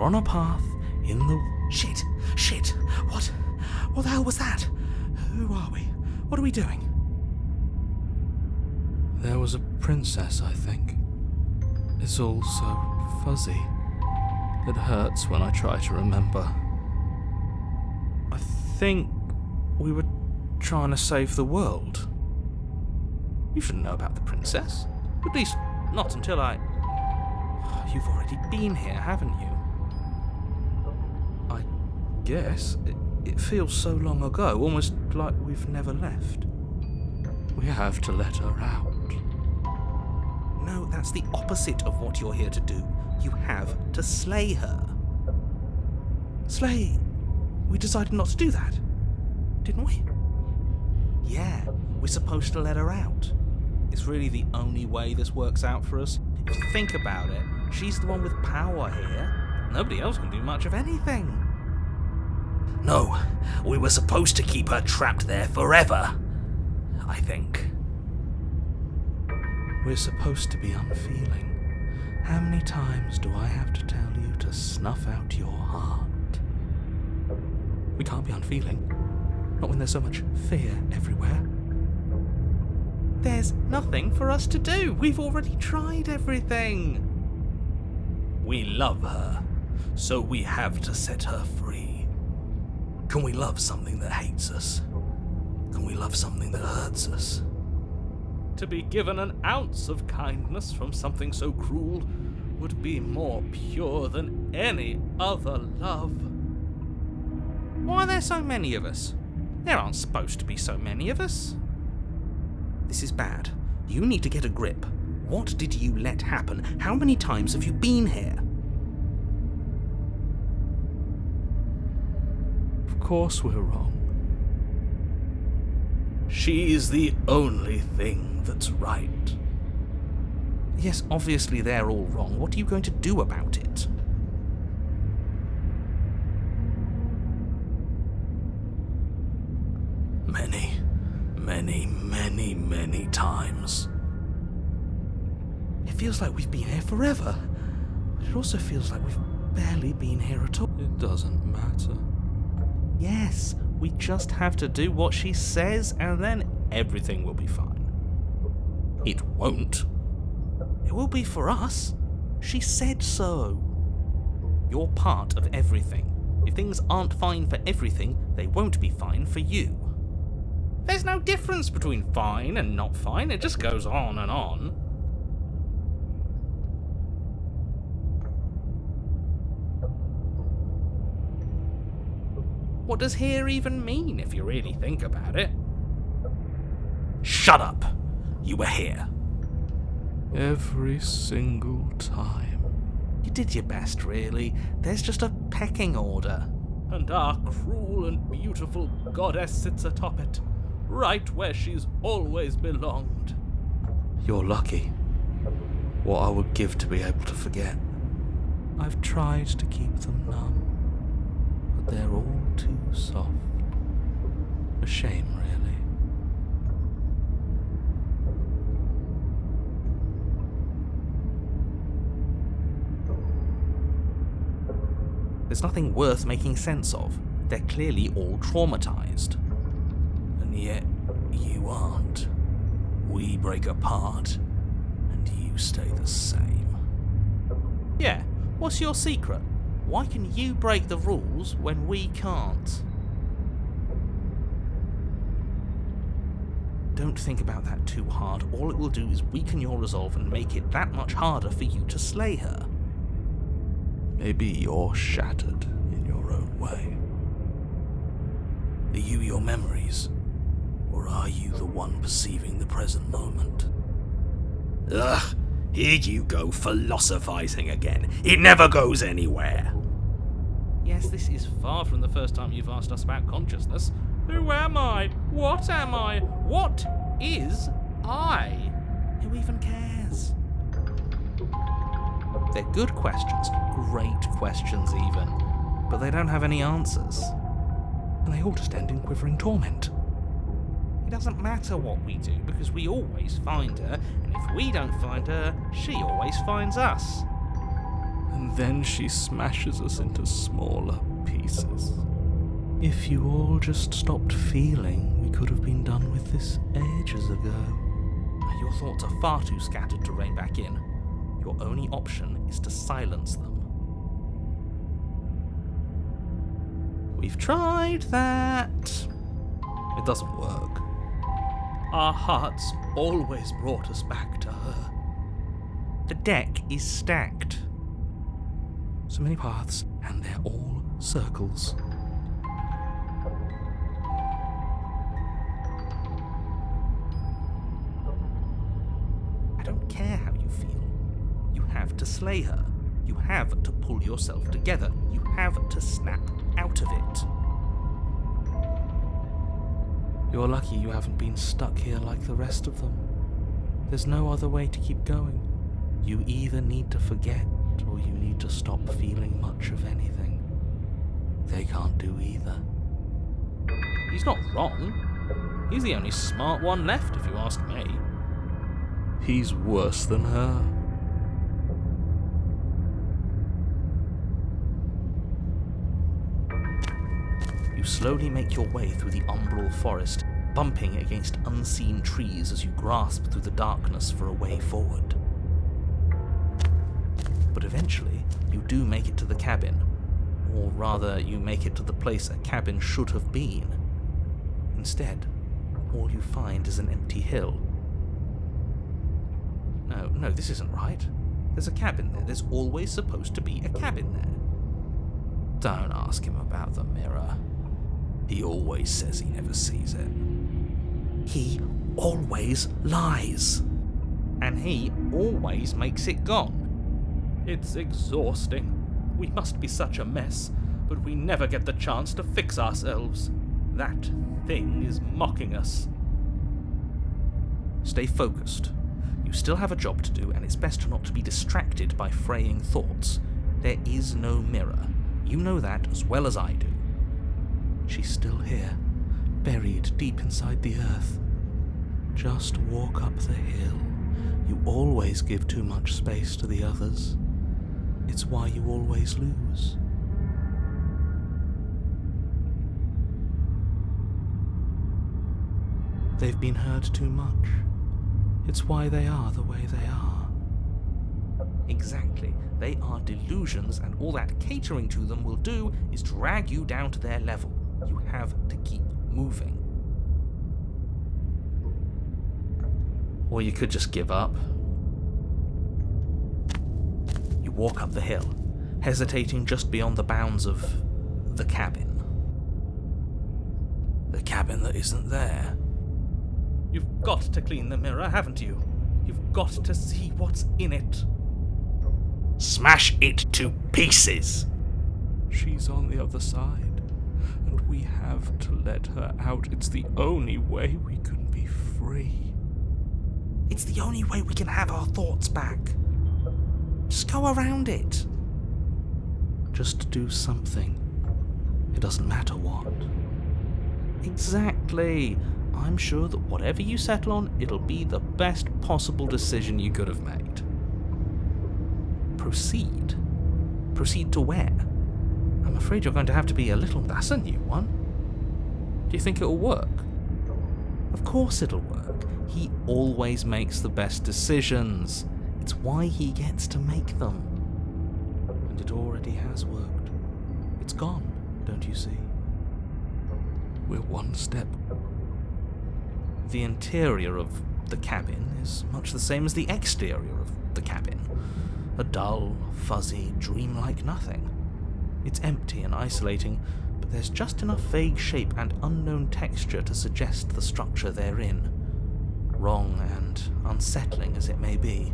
on a path in the... Shit! What the hell was that? Who are we? What are we doing? There was a princess, I think. It's all so fuzzy. It hurts when I try to remember. I think we were trying to save the world. You shouldn't know about the princess. At least, not until I... You've already been here, haven't you? I guess. It feels so long ago, almost like we've never left. We have to let her out. No, that's the opposite of what you're here to do. You have to slay her. Slay? We decided not to do that, didn't we? Yeah, we're supposed to let her out. It's really the only way this works out for us. If you think about it, she's the one with power here. Nobody else can do much of anything. No, we were supposed to keep her trapped there forever, I think. We're supposed to be unfeeling. How many times do I have to tell you to snuff out your heart? We can't be unfeeling. Not when there's so much fear everywhere. There's nothing for us to do. We've already tried everything. We love her, so we have to set her free. Can we love something that hates us? Can we love something that hurts us? To be given an ounce of kindness from something so cruel would be more pure than any other love. Why are there so many of us? There aren't supposed to be so many of us. This is bad. You need to get a grip. What did you let happen? How many times have you been here? Of course we're wrong. She's the only thing that's right. Yes, obviously they're all wrong. What are you going to do about it? Many times. It feels like we've been here forever, but it also feels like we've barely been here at all. It doesn't matter. Yes, we just have to do what she says, and then everything will be fine. It won't. It will be for us. She said so. You're part of everything. If things aren't fine for everything, they won't be fine for you. There's no difference between fine and not fine. It just goes on and on. What does here even mean, if you really think about it? Shut up! You were here. Every single time. You did your best, really. There's just a pecking order. And our cruel and beautiful goddess sits atop it, right where she's always belonged. You're lucky. What I would give to be able to forget. I've tried to keep them numb, but they're all too soft. A shame, really. There's nothing worth making sense of. They're clearly all traumatized. And yet, you aren't. We break apart, and you stay the same. Yeah, what's your secret? Why can you break the rules when we can't? Don't think about that too hard. All it will do is weaken your resolve and make it that much harder for you to slay her. Maybe you're shattered in your own way. Are you your memories? Or are you the one perceiving the present moment? Ugh, here you go philosophizing again. It never goes anywhere. Yes, this is far from the first time you've asked us about consciousness. Who am I? What am I? What is I? Who even cares? They're good questions, great questions even, but they don't have any answers. And they all just end in quivering torment. It doesn't matter what we do, because we always find her, and if we don't find her, she always finds us. and then she smashes us into smaller pieces. If you all just stopped feeling, we could have been done with this ages ago. Your thoughts are far too scattered to rein back in. Your only option is to silence them. We've tried that. It doesn't work. Our hearts always brought us back to her. The deck is stacked. So many paths, and they're all circles. I don't care how you feel. You have to slay her. You have to pull yourself together. You have to snap out of it. You're lucky you haven't been stuck here like the rest of them. There's no other way to keep going. You either need to forget, or you need to stop feeling much of anything. They can't do either. He's not wrong. He's the only smart one left, if you ask me. He's worse than her. You slowly make your way through the umbral forest, bumping against unseen trees as you grasp through the darkness for a way forward. But eventually, you do make it to the cabin. Or rather, you make it to the place a cabin should have been. Instead, all you find is an empty hill. No, this isn't right. There's a cabin there. There's always supposed to be a cabin there. Don't ask him about the mirror. He always says he never sees it. He always lies. And he always makes it gone. It's exhausting. We must be such a mess, but we never get the chance to fix ourselves. That thing is mocking us. Stay focused. You still have a job to do, and it's best not to be distracted by fraying thoughts. There is no mirror. You know that as well as I do. She's still here, buried deep inside the earth. Just walk up the hill. You always give too much space to the others. It's why you always lose. They've been hurt too much. It's why they are the way they are. Exactly. They are delusions, and all that catering to them will do is drag you down to their level. You have to keep moving. Or you could just give up. You walk up the hill, hesitating just beyond the bounds of the cabin. The cabin that isn't there. You've got to clean the mirror, haven't you? You've got to see what's in it. Smash it to pieces! She's on the other side, and we have to let her out. It's the only way we can be free. It's the only way we can have our thoughts back. Just go around it. Just do something. It doesn't matter what. Exactly. I'm sure that whatever you settle on, it'll be the best possible decision you could have made. Proceed. Proceed to where? I'm afraid you're going to have to be a little... That's a new one. Do you think it'll work? Of course it'll work. He always makes the best decisions. It's why he gets to make them. And it already has worked. It's gone, don't you see? We're one step. The interior of the cabin is much the same as the exterior of the cabin. A dull, fuzzy, dreamlike nothing. It's empty and isolating, but there's just enough vague shape and unknown texture to suggest the structure they're in, wrong and unsettling as it may be.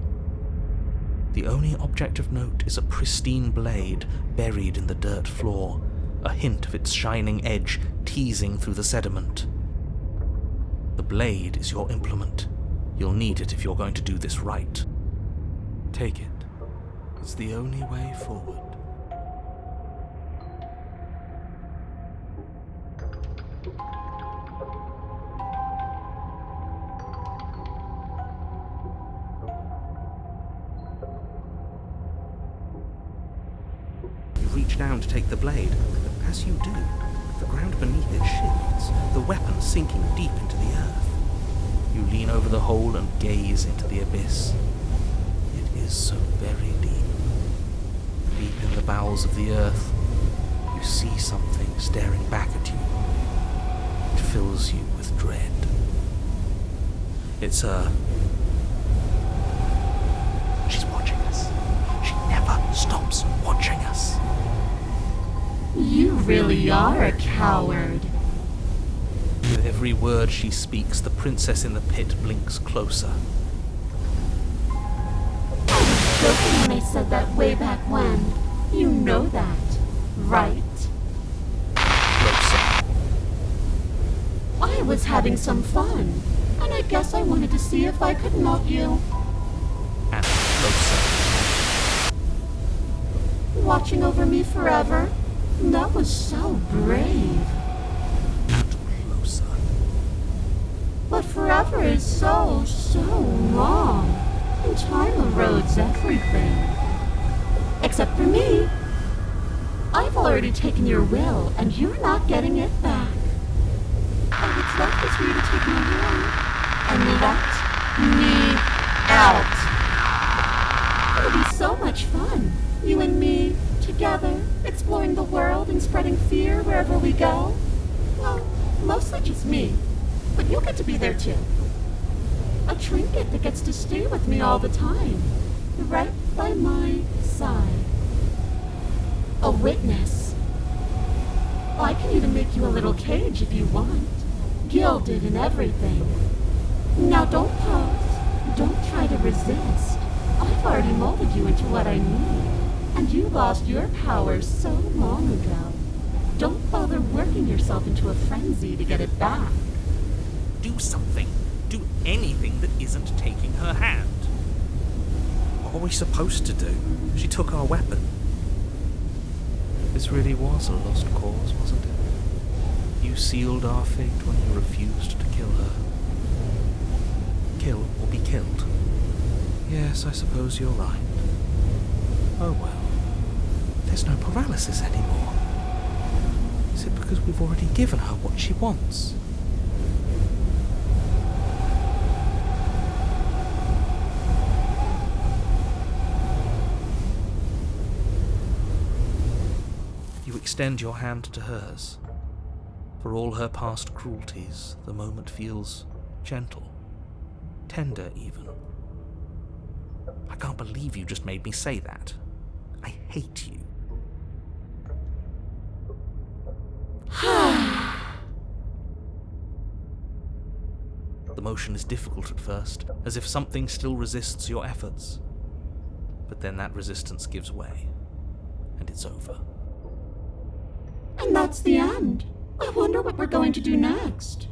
The only object of note is a pristine blade buried in the dirt floor, a hint of its shining edge teasing through the sediment. The blade is your implement. You'll need it if you're going to do this right. Take it. It's the only way forward. down to take the blade, but as you do, the ground beneath it shifts, the weapon sinking deep into the earth. You lean over the hole and gaze into the abyss. It is so very deep. Deep in the bowels of the earth, you see something staring back at you. It fills you with dread. It's her. She's watching us. She never stops watching us. You really are a coward. With every word she speaks, the princess in the pit blinks closer. I was joking when I said that way back when. You know that, right? Closer. I was having some fun, and I guess I wanted to see if I could melt you. And closer. Watching over me forever? That was so brave. And closer. But forever is so long. And time erodes everything. Except for me. I've already taken your will, and you're not getting it back. All that's left is for you to take me away and let me out. It'll be so much fun, you and me, together, exploring the world and spreading fear wherever we go. Well, mostly just me, but you'll get to be there too. A trinket that gets to stay with me all the time, right by my side. A witness. I can even make you a little cage if you want, gilded and everything. Now don't pause. Don't try to resist. I've already molded you into what I need, and you lost your powers so long ago. Don't bother working yourself into a frenzy to get it back. Do something. Do anything that isn't taking her hand. What are we supposed to do? She took our weapon. This really was a lost cause, wasn't it? You sealed our fate when you refused to kill her. Kill or be killed. Yes, I suppose you're right. Oh well. There's no paralysis anymore. Is it because we've already given her what she wants? You extend your hand to hers. For all her past cruelties, the moment feels gentle, tender even. I can't believe you just made me say that. I hate you. The motion is difficult at first, as if something still resists your efforts. But then that resistance gives way, and it's over. And that's the end. I wonder what we're going to do next.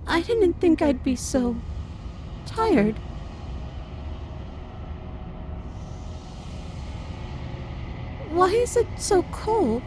I didn't think I'd be so tired. Why is it so cold?